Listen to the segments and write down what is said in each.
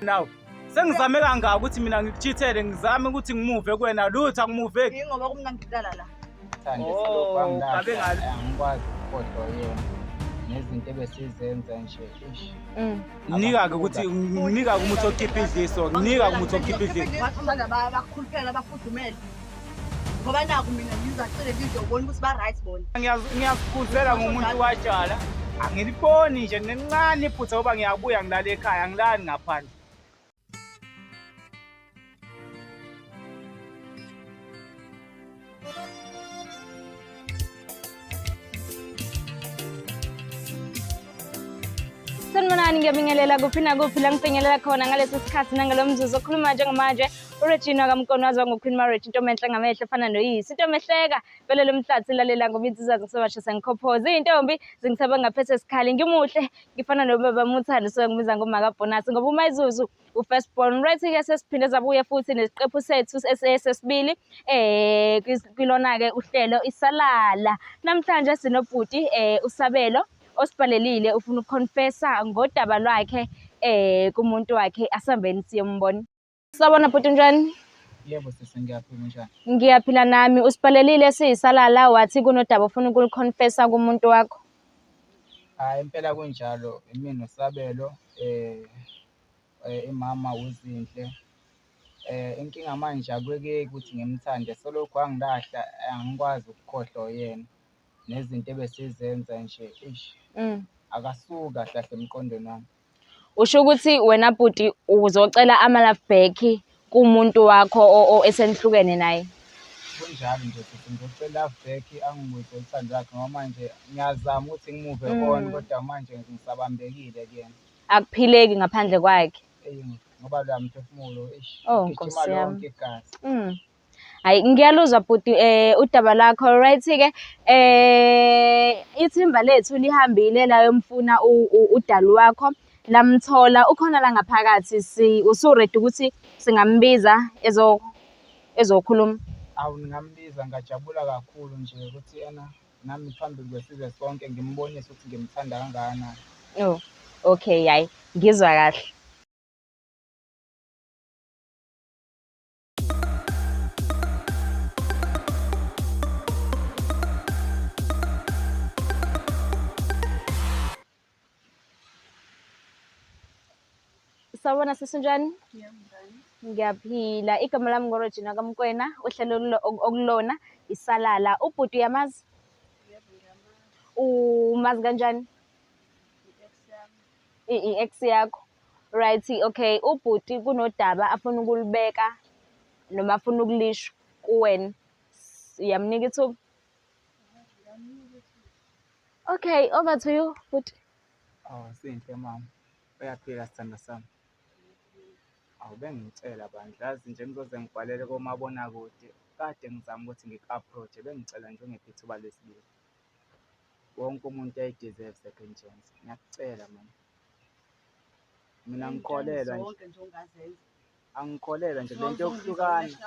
Now, sengizame kangaka ukuthi mina ngikuchithele ngizame ukuthi ngimuve kuwena lutho angimuveki. Ngoba kumna ngidlala la. Thande selokhu angidala angikwazi ukukhohlwa yena nezinto ebesizenza nje ish. Nika-ke ukuthi nginika umuthi okhipha idliso, nginika umuthi okhipha idliso. Bathanda bakhuluphela bafudumele. Ngoba naku mina ngizacele video ubona ukuthi ba right bona. Ngiyakukhuzela ngomuntu watshala. Angiliboni nje nencane iphutha ngoba ngiyabuya ngilala ekhaya angilali ngaphandle. Sanibonani, ngiyabingelela kuphi nakuphi la ngifinyelela khona ngalesi sikhathi nangalo mzuzu okhuluma njengamanje uRegina kaMkono waziwa ngoQueen Marriage, into enhle ngamehlo efana noyisi, into emehleka vele lo mhlathi lalela ngoba insizwa ngisebasho sengikhophoza iy'ntombi zingisaba ngaphethe esikhali ngimuhle ngifana nobaba Muthando so ngibiza ngomaka Bonasi ngoba uMayizuzu u-first born. Right-ke sesiphinde sabuya futhi nesiqephu sethu sesibili kilona-ke uhlelo Isalala. Namhlanje sinobhuti uSabelo osibhalelile ufuna ukuconfessa ngodaba lwakhe kumuntu wakhe asambeni siyombona. Sawubona bhuti, njani? Yebo sisi, ngiyaphila njani? Ngiyaphila nami. Usibhalelile siyisalala wathi kunodaba ufuna ukuliconfessa kumuntu wakho. Hayi impela kunjalo, imina uSabelo imama uZinhle. Inkinga manje akwekeki ukuthi ngimthande selokhu angilahla angikwazi ukukhohlwa yena nezinto ebesizenza nje ish. Akasuka kahle emqondweni wami. Usho ukuthi wena bhuti uzocela ama-love back kumuntu wakho esenihlukene naye? Kunjalo nje futhi ngizocela love back angibuze uthando lwakhe ngoba manje ngiyazama ukuthi ngimuve on kodwa manje ngisabambekile kuyena. Akuphileki ngaphandle kwakhe. Ngoba lo mphefumulo Nkosi yami. lonke igazi. Hayi ngiyaluzwa bhuti udaba lakho, right-ke ithimba lethu lihambile la yomfuna udali wakho lamthola ukhona la ngaphakathi, usu-ready ukuthi singambiza ezokhuluma? Awu ningambiza, ngajabula kakhulu nje ukuthi yena nami phambili kwesizwe sonke ngimbonise ukuthi ngimthanda kangakanani. Oh, okay, hayi ngizwa kahle. Sawubona sisi, njani? Ngiyaphila. Igama lami ngoRegina kaMkwena, uhlelo okulona Isalala. Ubhuti uyamazi? Umazi kanjani? I-ex yakho. Right, okay. Ubhuti kunodaba afuna ukulibeka noma afuna ukulisho kuwena. Uyamnika ithuba? Okay, over to you bhuti. Sinhle mama. Uyaphila sithanda sami. Bengicela bandla yazi nje ngizoze ngibhalele komabonakude kade ngizama ukuthi ngiku-approach bengicela nje ungiphe ithuba lesibili. Wonke umuntu uyayi-deserve second chance. Ngiyakucela mama. Mina ngikholelwa nje. Angikholelwa nje lento yokuhlukana.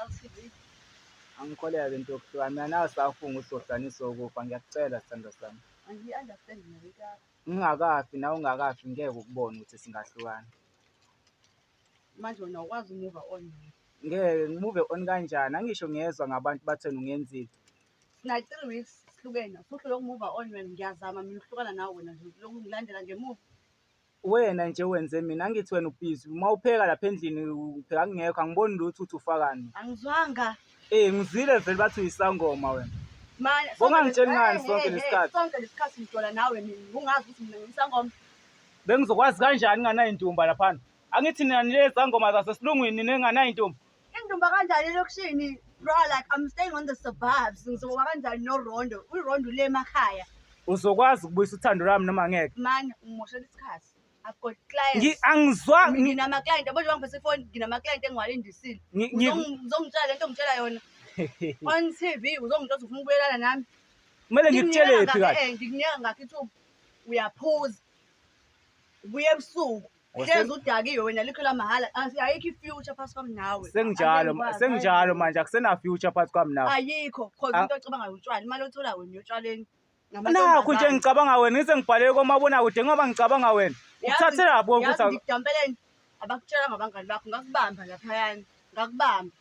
Angikholelwa lento yokuhlukana. Mina nawe safunga usohlanisa ukufa. Ngiyakucela sithanda sami. Angi-understand nalika. Ngingakafi nawe ungakafi ngeke ukubone ukuthi singahlukana. Manje wena ukwazi umuva on. Ngeke ngimuve on kanjani? Angisho ngiyezwa ngabantu bathena ungenzile. Sina 3 weeks sihlukene. Futhi lokumuva on wena ngiyazama mina ukuhlukana nawe wena nje lokhu ngilandela ngemuva. Wena nje wenze mina angithi wena ubhizi uma upheka lapha endlini upheka ngekho angiboni lutho uthi ufakani. Angizwanga. Ngizwile vele bathi uyisangoma wena. Manje Bongangitsheli ngani sonke lesikhathi. Sonke lesikhathi ngidlala nawe mina. Ungazi ukuthi mina ngisangoma. Bengizokwazi kanjani nganayo intombi lapha? Angithi nina nilezi ngoma zasesilungwini ninganayo intombi. Indumba kanjani elokushini? Bro, like I'm staying on the suburbs. Ngizoba kanjani noRondo? uRondo le emakhaya. Uzokwazi ukubuyisa uthando lami noma ngeke? Man, ngimoshela isikhathi. I've got clients. Angizwa nginama client yabo nje bangiphethe ifoni nginama client engiwalindisile. Uzongitshela lento ongitshela yona. On TV uzongitshela ufuna ukubuyelana nami. Kumele ngikutshele phi kahle? Ngikunika ngakho ithuba. Uyaphuza. Ubuye ebusuku. Hlezi udakiwe wena likho la mahala. Ayikho i-future phakathi kwami nawe. Senginjalo manje akusena future phakathi kwami nawe. Ayikho because into ocabanga utshwala imali othola wena uyotshwaleni. Nakho nje ngicabanga wena ngize ngibhalele komabonakude ngoba ngicabanga wena. Uthathe lapho ukuthi ngidampeleni Abakutshela ngabangani bakho ngakubamba laphayana. Ngakubamba.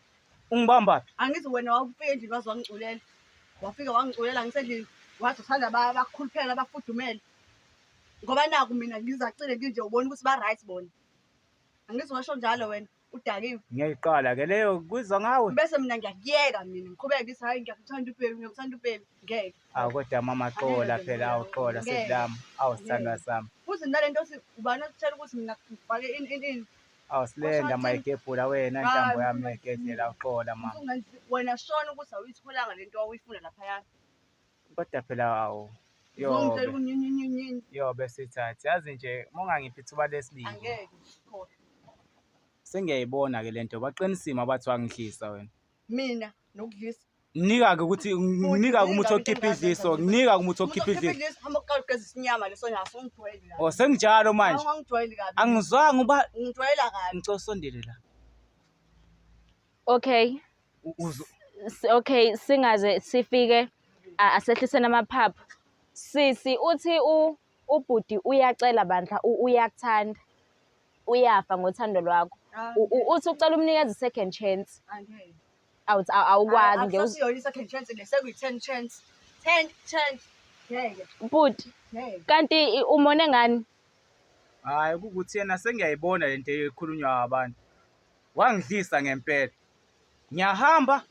Ungibamba phi? Angithi wena wawufika endlini waze wangiculela. Wafika wangiculela ngisendlini. Wathi uthanda bakukhuluphela bafudumele. Ngoba naku mina ngizacile nginje ubona ukuthi ba right bona. Angithi washo njalo wena udakiwe. Ngiyayiqala ke leyo kuzwa ngawe. Bese mina ngiyakuyeka mina ngiqhubeka ngithi hayi ngiyakuthanda ubhebi ngiyakuthanda ubhebi ngeke. Awu kodwa mama xola phela awuxola sekulami. Awusithandwa sami. Futhi nalento othi ubani okutshela ukuthi mina ngifake ini. Awusilenda mayigebhula wena ntambo yami ngegedlela awuxola mama. Wena shona ukuthi awuyitholanga lento awuyifuna laphayana. Kodwa phela awu Ngizongitshela unyinyinyinyi. yobe sithathe yazi nje mongangiphi ithuba lesibili. Angeke. Sengiyayibona ke lento baqinisima bathi wangidlisa wena. Mina nokudlisa. Nginika ke ukuthi nginika umuthi okhipha idliso, nginika umuthi okhipha idliso. Hamba uqaqeza isinyama leso nyaso ungijwayele kabi. Oh sengijalo manje. Angijwayele kabi. Angizwanga uba Ngijwayela kabi. ngicosondele la. Okay. Okay, singaze sifike asehlisene amaphaphu. Sisi uthi ubhudi uyacela bandla uyakuthanda. Uyafa ngothando lwakho. Uthi ucela umnikeze second chance. Angeke. Awukwazi nje. Akusiyona second chance le sekuyi-10 chance. 10 chance. Ngeke. Bhuti, Ngeke. kanti umone ngani? Hayi ukuthi yena sengiyayibona lento ekhulunywa abantu. Wangidlisa ngempela. Ngiyahamba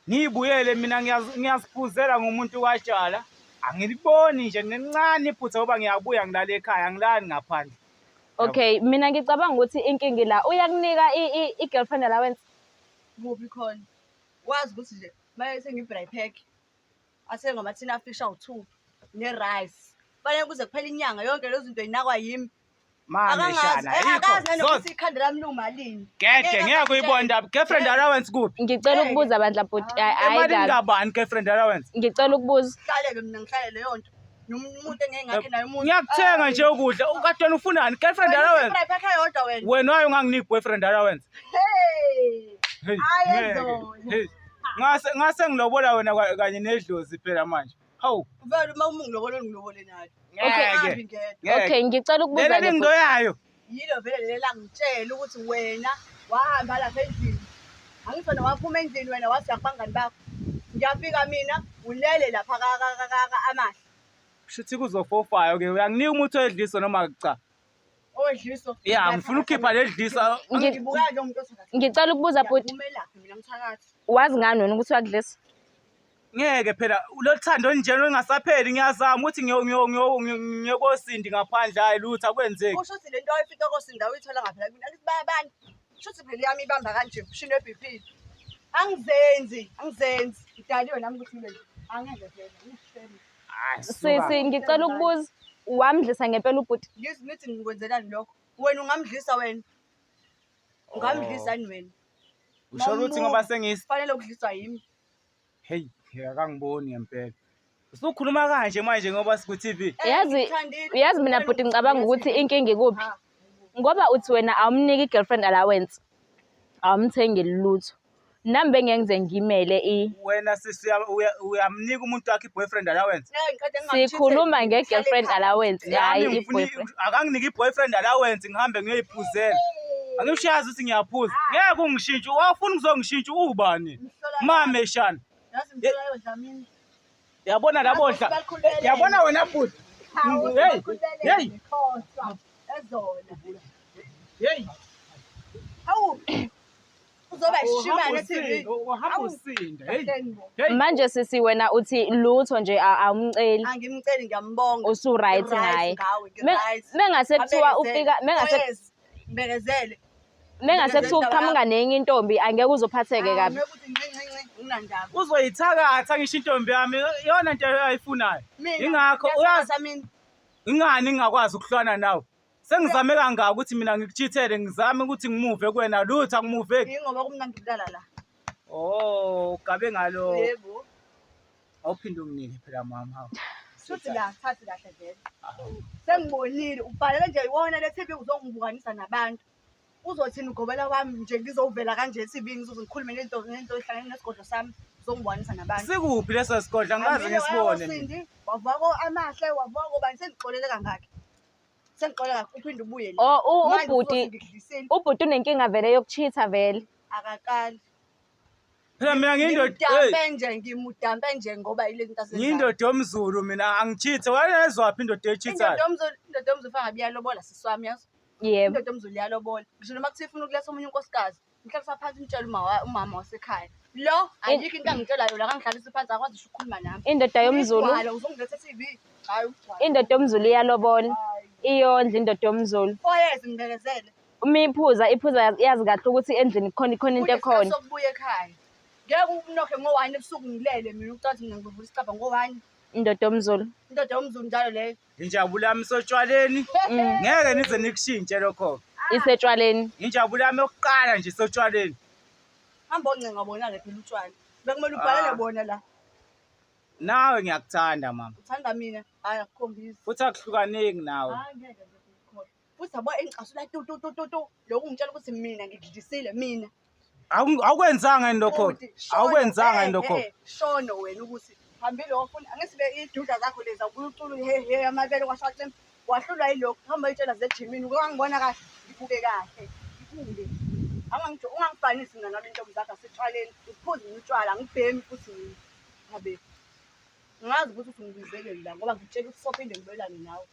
ngibuyele mina ngiyaziphuzela ngomuntu watshala. Angiliboni nje ngincane iphutha ngoba ngiyabuya ngilala ekhaya angilali ngaphandle. Okay, mina ngicabanga ukuthi inkingi la uyakunika i-girlfriend allowance. Kuphi khona? Wazi ukuthi nje maye sengi-braai pack. Asenga amathina fish awu2 ne-rice. Fanele kuze kuphela inyanga yonke lezo zinto yinakwa yimi. Mama shana Akazi yikho. nokuthi ikhanda lami lumalini. Gede ngeke uyibonda girlfriend allowance kuphi? Ngicela ukubuza bandla bhuti. Hayi Emalini kabani girlfriend allowance? ngicela ukubuza. Hlaleke mina ngihlale leyo nto. Nomuntu engeke ngakhe naye umuntu. Ngiyakuthenga nje ukudla. Ukade ufunani girlfriend allowance? I-braai pack eyodwa wena. Wena wayo unganginiki boyfriend allowance. Hey. Ayezona. Ngase ngilobola wena kanye nedlozi phela manje. Hawu. Vele uma ungilobole ngilobole naye. Ngeke. Okay, ngicela ukubuza Leli ndo yayo. Yilo vele leli langitshela ukuthi wena wahamba lapha endlini. Angifana waphuma endlini wena wathi yakubangani bakho. Ngiyafika mina ulele lapha amahla. Shuthi kuzofofayo ke uyanginika umuthi wedliso noma cha? Owedliso. Yeah, ngifuna ukukhipha ledlisa. Ngibuka nje umuntu othakathi. Ngicela ukubuza bhuti. Umelaphi mina ngithakathi. Wazi ngani wena ukuthi wakudlisa? Ngeke phela ulothando njalo engasapheli ngiyazama ukuthi ngiyokosindi ngaphandle hayi lutho akwenzeki. Kusho ukuthi lento oyifika kosinda uyithola ngaphela mina akithi bayabani. Kusho ukuthi phela yami ibamba kanje ushine BP. Angizenzi. Ngidaliwe nami ukuthi ngibe angeke phela ngisheme. Sisi ngicela ukubuza wamdlisa ngempela ubhuti. Ngithi ngikwenzelani lokho? Wena ungamdlisa wena. Ungamdlisa ni wena. Usho ukuthi ngoba sengisi Fanele ukudliswa yimi. hey akangiboni ngempela. Usukhuluma kanje manje ngoba siku TV. Uyazi mina bhuti ngicabanga ukuthi inkingi kuphi. Ngoba uthi wena awumniki i-girlfriend allowance. Awumthengi lutho. Nami bengenze ngimele Wena sisi uyamnika umuntu wakhe boyfriend allowance. sikhuluma nge-girlfriend allowance hayi i-boyfriend. Akanginiki i-boyfriend allowance ngihambe ngiyoyiphuzela. Angishayazi ukuthi ngiyaphuza. Ngeke ungishintshe. Wafuna ukuzongishintsha ubani? Mama shana. Yazi ngithola yodlamini. Yabona labodla. Yabona wena bhuti. Hey. Ezona. Hey. Hawu. Uzoba ishimane TV. Uhamba usinda. Hey. Manje sisi wena uthi lutho nje awumceli. Angimceli ngiyambonga. Usu right ngaye. Mengase kuthiwa ufika Mbekezele. Mengase kuthiwa uqhamuka nenye intombi angeke uzophatheke kabi. Uzoyithakatha ngisho intombi yami yona nto ayifunayo. Ingakho uyazi ingani ngingakwazi ukuhlwana nawe. Sengizame kangaka ukuthi mina ngikuchithele ngizame ukuthi ngimuve kuwena lutho angimuveki. Ingoba kumnandi kulala la. Oh, gabe ngalo. Yebo. Awuphinde unginike phela mama hawu. Futhi la thathi kahle vele. Sengibonile ubhalele nje iwona le TV uzongibukanisa nabantu. Uzothini ugobela kwami nje ngizovela kanje TV ngizokhuluma nento ehlangene nesigodlo sami uzongibukanisa nabantu. Sikuphi leso sigodla ngaze ngisibone. Wavako amahle wavako bani sengixolele kangaka. sengixola ngakho uphinde ubuye la. Oh, Manje ubhuti uzothi ngikudlisile. ubhuti unenkinga vele yokuchitha vele. Akakali. Phela mina ngiyindoda Ngimudampe nje ngoba ile zinto asenzayo. ngiyindoda yomZulu mina angitshithe. Wayezwaphi indoda echithayo? Indoda yomzulu fanga biyalobola sisi wami yazi. Yebo. Indoda yomzulu iyalobola. Ngisho noma kuthiwa ifuna ukuletha omunye unkosikazi, ngihlalisa phansi ngitshela umama wasekhaya. Lo ayikho into angitshela yona ngangihlalisa phansi akwazi usho ukukhuluma nami. Indoda yomZulu. Ugwala uzongiletha TV. Hayi ugwala. Indoda yomZulu iyalobola. Iyondla indoda yomZulu. Foyezi ngibekezele. Uma iphuza yazi kahle ukuthi endlini khona into ekhona. Sokubuya ekhaya. Ngeke unokhe ngo-1 ebusuku ngilele mina ukuthi mina ngivula isicabha ngo-1. Indoda yomZulu. Indoda yomzulu njalo leyo. Injabulo yami isotshwaleni. Ngeke nize nikushintshe lokho. Isetshwaleni. Injabulo yami yokuqala nje isotshwaleni. Hamba oncenga bona-ke phela utshwala. Bekumele ubhalele bona la. Nawe ngiyakuthanda mama. Uthanda mina? Hayi akukhombisi. Futhi akuhlukaneki nawe. Hayi ngeke nje ngikhohle. Futhi yabo engicasula tu. Lokhu ngitshela ukuthi mina ngikudlisile mina. Awukwenzanga yini lokho? Awukwenzanga yini lokho? Shono wena ukuthi hambile wafuna angesibe iduda zakho lezi abuye ucula he amabele kwashathi wahlulwa yilokho hamba uyitshela zejimini ukangibona kahle ngibuke kahle ngifunde ungangifanisi mina nami intombi zakho asitshwaleni uphuze utshwala ngibhemi futhi mina ngabe ngazi ukuthi ungibizele la ngoba ngitshela ukuthi sophinde ngibelane nawe.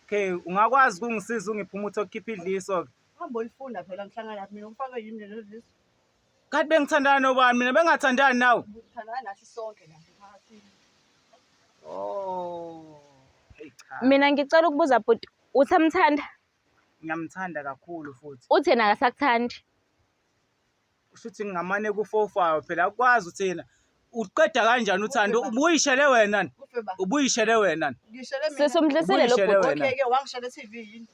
Okay, ungakwazi ukungisiza ungiphumuthe ukukhipha idliso. Hamba ulifunda phela ngihlangana lapha mina ngifake yimi lelo dliso. Kanti bengithandana nobani mina bengathandani nawe? Ngithandana nathi sonke la phakathi. Oh. Hey cha. Mina ngicela ukubuza bhuti, uthamthanda? Ngiyamthanda kakhulu futhi. Uthi yena akasakuthandi. Ushuthi ngingamane ku45 phela akwazi uthina. Uqeda kanjani uthando? Ubuyishele wena nani? Ubuyishele wena nani? Ngishele mina. Sesumdlisile lo bhuti. Okay ke wangishela TV yini?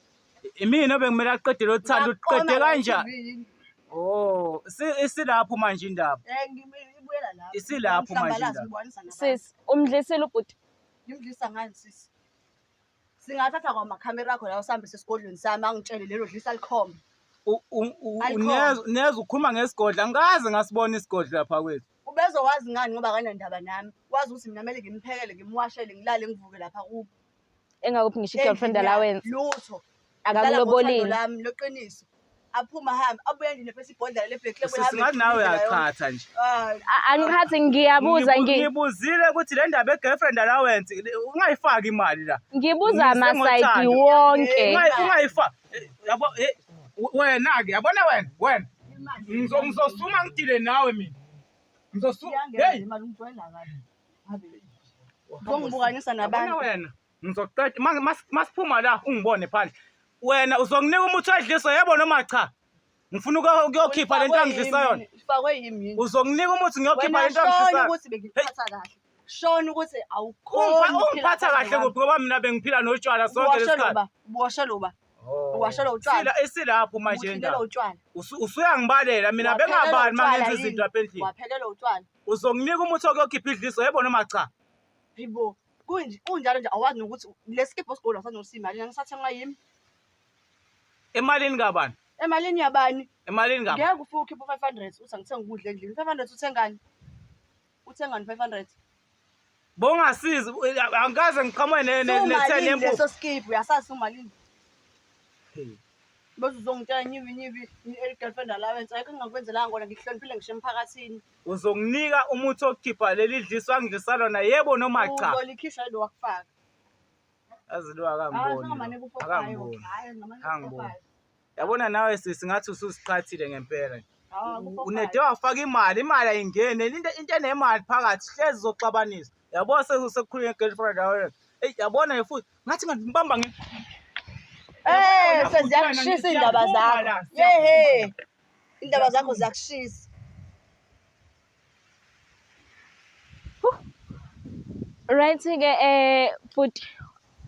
Imina bengimele aqede lo thando uqede kanjani? Oh, isilapho manje indaba. Ngibuyela lapho. Isilapho manje indaba. Sis, umdlisile ubhuti. Ngimdlisa ngani sisi? Singathatha kwamakhamera akho la usihambise esigodlweni sami angitshele lelo dlisa likhombe. Niyeza ukhuluma ngesigodla ngikaze ngasibona isigodla lapha kwethu. Ubezowazi ngani ngoba kanendaba nami. Wazi ukuthi mina kumele ngimphekele ngimwashele ngilale ngivuke lapha kubo. Engakuphi ngisho i-girlfriend allowance. Lutho. Akakulobolile. Lami loqiniso. Aphuma hamba abuye endini phela ibhodlela leblack label hamba. Singathi nawe uyaqhatha nje. Angikhathi ngiyabuza ngibuzile ukuthi le ndaba ye-girlfriend allowance ungayifaki imali la. Ngibuza amasayidi wonke. Ungayifaki. Yabo wena-ke yabona wena. Ngizosuma ngidile nawe mina. Ngizosuma. Hey. Imali ungijwayela kabi. Habe. Uzongibukanisa nabantu. Wena. Ngizoqeda masiphuma la ungibone phandle. Wena uzonginika umuthi wedliso yebo noma cha? Ngifuna ukuyokhipha lento angidlisa yona. Ifakwe yimi. Uzonginika umuthi ngiyokhipha lento angidlisa. Shona ukuthi bengiphatha kahle. Shona ukuthi awukhona. Ungiphatha kahle kuphi ngoba mina bengiphila notshwala sonke lesikhathi. Uwashela uwashela utshwala. Isilapho manje indaba. Utshwala. Usuyangibalela mina bengabali mangenza izinto lapha endlini. Waphelela utshwala. Uzonginika umuthi okuyokhipha idliso yebo noma cha? Yibo. Kunjalo nje awazi nokuthi lesikipho sigolo asazosi imali ngisathenga yimi. Emalini kabani? Emalini yabani? Emalini kabani? Ngeke ufike ukhipha 500 uthi ngithenga ukudla endlini. 500 uthengani? Uthengani 500? Bongasizi angikaze ngiqhamuke ne10 yempuphu. Leso skip uyasazi umalini. Bese uzongitshela nyivi girlfriend allowance ayikho ngingakwenzelanga ngona ngihloniphile ngisho emphakathini. Uzonginika umuthi okukhipha leli dliso angidlisa lona yebo noma cha? Uzolikhishwa lo wakufaka. Azidiwa akangiboni. Angiboni. Yabona nawe singathi ususiqhathile ngempela. Unede wafaka imali ayingene into enemali phakathi hlezi zoxabanisa. Yabo sekukhulunywa ngegirlfriend yawe. Hey yabona futhi ngathi ngibamba seziyakushisa indaba zakho. Yehe. Indaba zakho ziyakushisa. Right ke futhi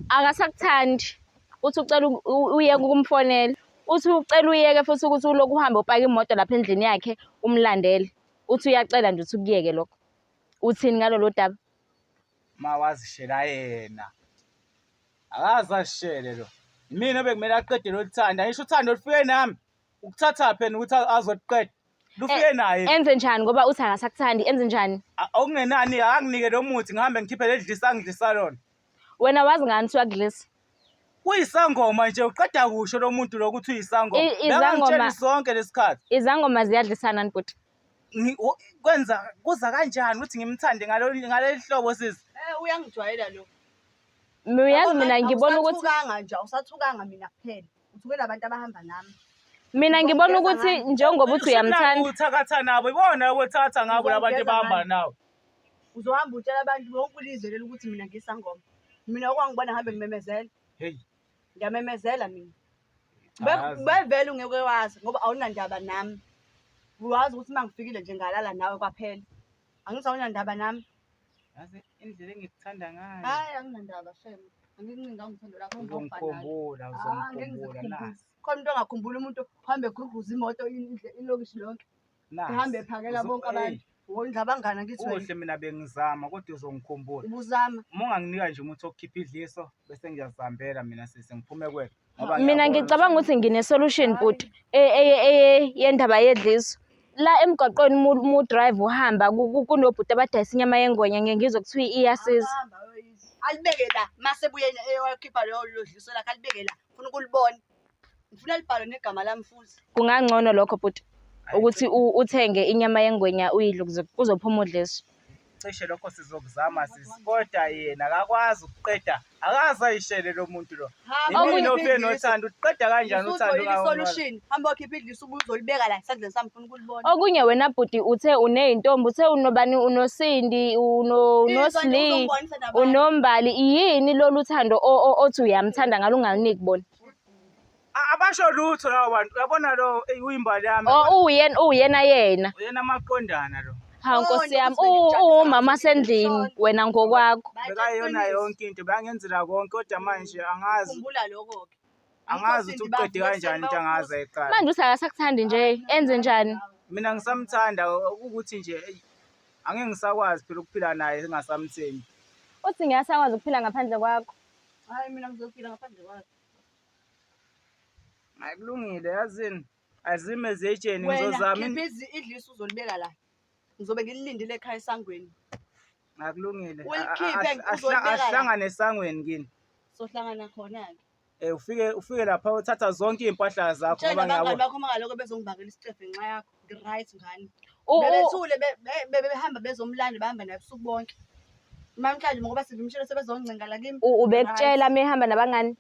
akasakuthandi. Uthi ucela uyeke ukumfonela. Uthi ucela uyeke futhi ukuthi ulokhu uhamba upaka imoto lapha endlini yakhe umlandele. Uthi uyacela nje ukuthi ukuyeke lokho. Uthini ngalolu daba? Mawazishela yena. Akaze ashele lo. Mina bekumele aqede lo thanda. Ngisho uthando lufike nami. Ukuthatha phela ukuthi azoqeda. Lufike naye. Enze njani ngoba uthi akasakuthandi? Enze njani? Okungenani anginike lo muthi ngihambe ngikhiphe ledlisa angidlisa lona. Wena wazi ngani ukuthi uyagilisa? Kuyisangoma nje uqeda kusho lo muntu lokuthi uyisangoma. Izangoma- Bekangitsheli sonke lesikhathi. Izangoma ziyadlisana bhuti. Kuza kanjani ukuthi ngimthande ngaleli hlobo sisi? Uyangijwayela lo. Uyazi mina ngibona ukuthi Awusathukanga nje, awusathukanga mina kuphela. Uthukela abantu abahamba nami. mina ngibona ukuthi njengoba uthi uyamthanda. Uthakatha nabo ibona uthakatha ngabo labantu abahamba nawe. Uzohamba utshela abantu bonke ulizwe leli ukuthi mina ngisangoma. Mina okwangibona ngabe ngimemezela. Hey. Ngiyamemezela mina. Yazi. Bevele ungeke wazi ngoba awunandaba nami. Uyazi ukuthi mangifikile nje ngalala nawe kwaphela. Angisawona ndaba nami. Yazi indlela engikuthanda ngayo. Hayi anginandaba shem. Angincinga ngithando lakho Uzongikhumbula nasi. Khona umuntu ongakhumbula umuntu uhambe eguguza imoto ilokishi lonke. Uhambe ephakela bonke abantu. Wondla abangana kithi wena. Kuhle mina bengizama kodwa uzongikhumbula. Ubuzama. Uma unganginika nje umuthi wokukhipha idliso bese ngiyazihambela mina sisi ngiphume kwena. Mina ngicabanga ukuthi ngine-solution bhuti yendaba yedliso. La emgwaqweni mu drive uhamba kunobhuti abadayisa inyama yengonya ngizwe kuthiwa iyasiza. Alibeke la mase buye eyokhipha lo dliso lakhe alibeke la. Ufuna ukulibona. Ngifuna libhalwe negama lami futhi. Kungangcono lokho bhuti ukuthi uthenge inyama yengwenya uyidle ukuze kuzophuma udliso. Cishe lokho sizokuzama sisi kodwa yena akakwazi ukuqeda akaze ayishele lo muntu lo. Yini ofike nothando uqeda kanjani uthando ngawo? Solution hamba ukhipha idliso ubuzolibeka la esandleni sami ufuna ukulibona. Okunye wena bhuti uthe uneyintombi uthe unobani unosindi unosli unombali yini lolu thando othi uyamthanda ngalo ungaliniki bona. Abasho lutho labo bantu uyabona lo uyimbali yami. Uyena yena. Uyena amaqondana lo. Ha Nkosi yami umama sendlini wena ngokwakho. Bekayona yonke into bayangenzela konke kodwa manje angazi. Khumbula lokho ke. Angazi ukuthi uqede kanjani into angazi eqala. Manje usakasakuthandi nje enze njani? Mina ngisamthanda ukuthi nje angeke ngisakwazi phela ukuphila naye singasamthembi. Uthi ngiyasakwazi ukuphila ngaphandle kwakho. Hayi mina ngizophila ngaphandle kwakho. Akulungile yazini. Azime zejeni ngizozama. Wena khipha idliso uzolibeka la. Ngizobe ngililindile ekhaya esangweni. Akulungile. Ulikhiphe uzolibeka la. Ahlangane esangweni kini. Sohlangana khona ke. Ufike lapha uthatha zonke impahla zakho ngoba ngiyabona bakho mangaloko bezongibakela isitefe nxa yakho right ngani bebethule behamba bezomlanda bahamba naye ubusuku bonke namhlanje ngoba sivimshile sebezongcenga la kimi ubekutshela mehamba nabangani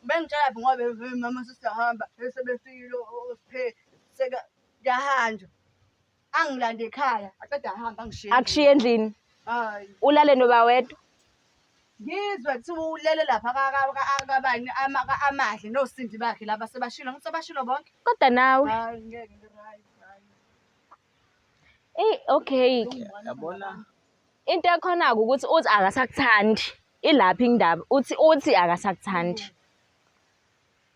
bengitshela phi ngoba mama sisihamba sebefikile osiphe seka yahanjwa angilanda ekhaya aqeda ahamba angishiye akushiye endlini hayi ulale noba wedwa ngizwe kuthiwa ulele lapha akabani amahle nosindi bakhe laba sebashilo ngisebashilo bonke kodwa nawe hayi ngeke ngiright okay yabona into ekhona ukuthi uthi akasakuthandi ilapha indaba uthi akasakuthandi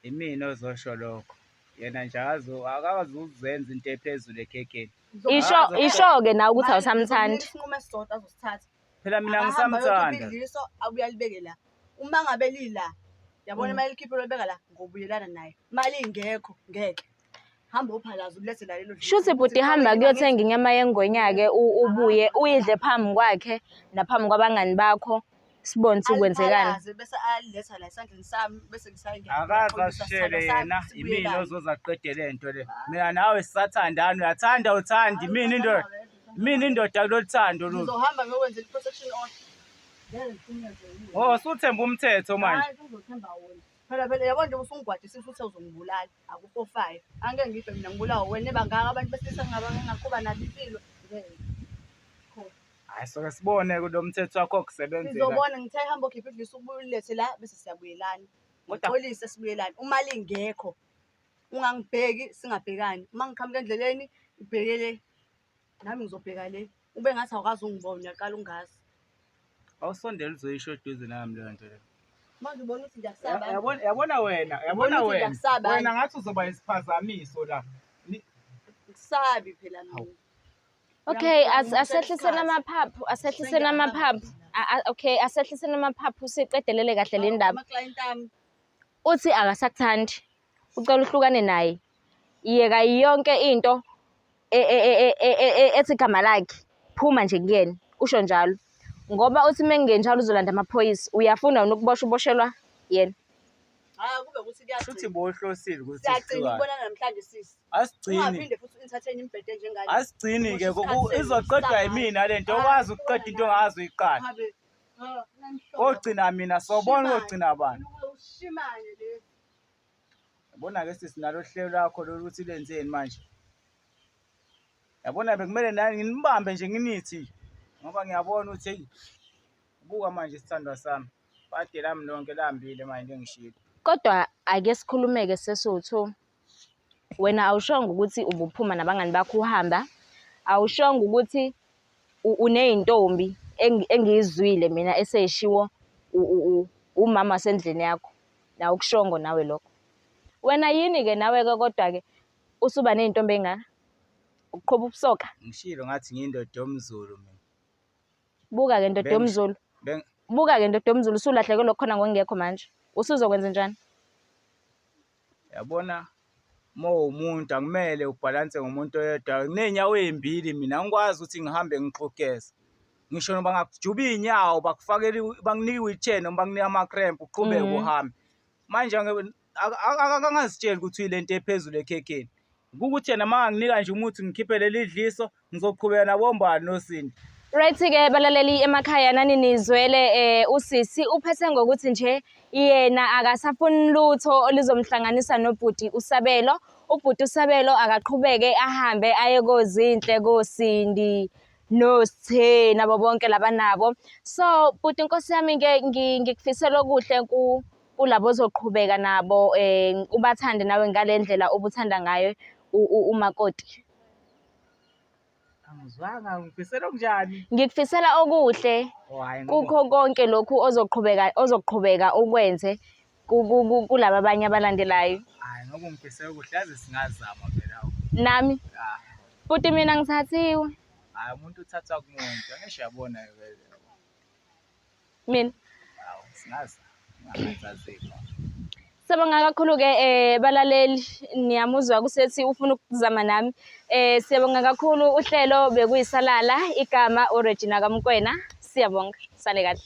imina ozosho lokho yena nje akazi uzenza into ephezulu ekhekeni isho ke nawe ukuthi awusamthandi isinqumo esisodwa azosithatha phela mina ngisamthanda idliso awuyalibeke la uma ngabe lila yabona imali ikhiphe lobeka la ngobuyelana naye imali ingekho ngeke hamba uphalaza ulethe la lelo shuthi bhuti hamba kuyothenga inyama yengonya ke ubuye uyidle phambi kwakhe naphambi kwabangani bakho sibone ukwenzekana bese aliletha la esandleni sami bese ngisayingena akaza ashele yena imina ozoza aqede lento le mina nawe sisathandana uyathanda uthandi mina indoda kulothando lu uzohamba ngokwenza i-protection order suthemba umthetho manje hayi uzothemba wona phela yabona nje usungigwadisa futhi uzongibulala akukho 5 angeke ngibe mina ngibulawa wena bangaka abantu besilisa ngingaqhuba nabo impilo hayi soke sibone kulo mthetho wakho kusebenzela sizobona ngithe hamba ukhipha idliso ubulethe la bese siyabuyelana ngoxolisa sibuyelana uma lingekho ungangibheki singabhekani uma ngiqhamuka endleleni ubhekele nami ngizobheka le ube ngathi awukazi ungibona uyaqala ungazi awusondela uzoyisho eduze nami leyo nto le manje ubona ukuthi ngiyasaba yabona wena ngathi uzoba isiphazamiso la ngisabi phela mina okay asehlisene amaphaphu okay asehlisene amaphaphu siqedelele kahle le ndaba ama-client ami uthi akasakuthandi ucela uhlukane naye yeka yonke into ethi igama lakhe phuma nje kuyena usho njalo ngoba uthi mengenjalo uzolanda amaphoyisa uyafuna nokuboshwa uboshelwa yena Hayi kube ukuthi Shuthi kuyagcina. bohlosile ukuthi Siyagcina sithiwani. ukubonana namhlanje sisi. Asigcini. Ungaphinde futhi unithatheni imbhede njengale. Asigcini ke Mosha isikhathi senu izoqedwa sisahamba. yimina lento okwazi ukuqeda into ongazi uyiqala. Habe. Nanihlola. Ogcina mina sobona ogcina abantu. Ushimane le. Yabona ke sisi nalo hlelo lakho lokuthi lenzeni manje. Yabona bekumele nani nginibambe nje nginithi ngoba ngiyabona ukuthi hey buka manje isithandwa sami. Bade lami lonke lambile manje ngishilo. Kodwa ake sikhulumeke sesothu. Wena awushongo ukuthi ubuphuma nabangani bakho uhamba. Awushongo ukuthi uneyintombi engizwile mina eseshiwo umama wasendlini yakho. Na ukushongo nawe lokho. Wena yini ke nawe ke kodwa ke usuba neyintombi engaka? Ukuqhoba ubusoka. Ngishilo ngathi ngiyindoda yomZulu mina. Buka ke ndoda yomZulu. Buka ke ndoda yomZulu usulahleke lokhona ngokungekho manje. Usuzokwenza njani? Yabona umuntu akumele ubhalanse ngomuntu oyedwa. Kunenyawo ezimbili mina angikwazi ukuthi ngihambe ngixhogeza. Ngisho noma ngakujuba inyawo bakufakela banginike i-wheelchair noma banginike ama-cramp uqhubeke uhambe. Manje angangazitsheli ukuthi uyilento ephezulu ekhekheni. Ukuthi yena manganginika nje umuthi ngikhiphe leli dliso ngizoqhubeka nabombani noSindi. Right-ke balaleli emakhaya nani nizwele usisi uphethe ngokuthi nje yena akasafuni lutho olizomhlanganisa nobhuti uSabelo. Ubhuti uSabelo akaqhubeke ahambe aye kozinhle koSindi noSithe nabo bonke labanabo. So bhuti inkosi yami ngikufisela okuhle kulabo ozoqhubeka nabo ubathande nawe ngalendlela obuthanda ngayo umakoti. Angizwanga ngifisela kunjani? Ngikufisela okuhle kukho konke lokhu ozoqhubeka ukwenze kulabo abanye abalandelayo. Hayi ngoba ngifisela okuhle yazi singazama phela. Nami futhi mina ngithathiwe. Hayi umuntu uthatha kumuntu angisho yabona vele. Mina Hawu singazama. Siyabonga kakhulu-ke balaleli niyamuzwa kusethi ufuna ukuzama nami. Siyabonga kakhulu uhlelo bekuyisalala igama uRegina kaMkwena. Siyabonga, sale kahle.